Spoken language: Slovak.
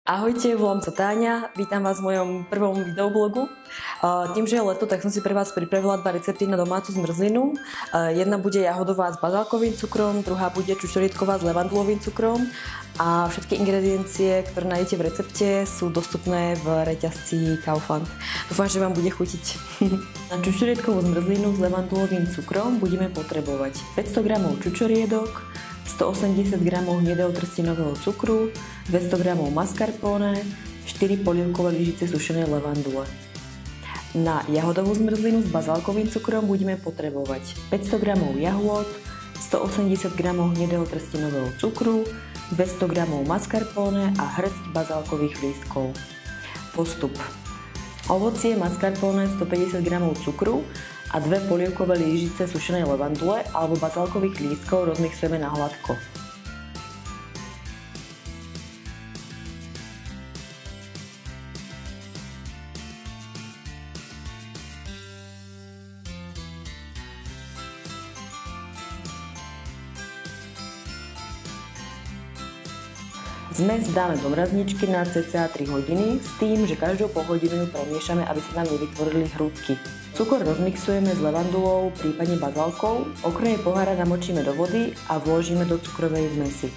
Ahojte, volám sa Táňa, vítam vás v mojom prvom videoblogu. Tým, že je leto, tak som si pre vás pripravila dva recepty na domácu zmrzlinu. Jedna bude jahodová s bazálkovým cukrom, druhá bude čučoriedková s levandulovým cukrom a všetky ingrediencie, ktoré nájdete v recepte, sú dostupné v reťazci Kaufland. Dúfam, že vám bude chutiť. Na čučoriedkovú zmrzlinu s levandulovým cukrom budeme potrebovať 500 g čučoriedok, 180 g hnedého trstinového cukru, 200 g mascarpone, 4 polievkové lyžice sušenej levandule. Na jahodovú zmrzlinu s bazálkovým cukrom budeme potrebovať 500 g jahôd, 180 g hnedého trstinového cukru, 200 g mascarpone a hrst bazálkových lístkov. Postup. Ovocie mascarpone 150 g cukru a 2 polievkové lyžice sušenej levandule alebo bazálkových lístkov rozmixujeme na hladko. Zmes dáme do mrazničky na cca 3 hodiny s tým, že každou pol hodinu ju premiešame, aby sa nám nevytvorili hrúdky. Cukor rozmixujeme s levandulou, prípadne bazálkou, okraje pohára namočíme do vody a vložíme do cukrovej zmesi.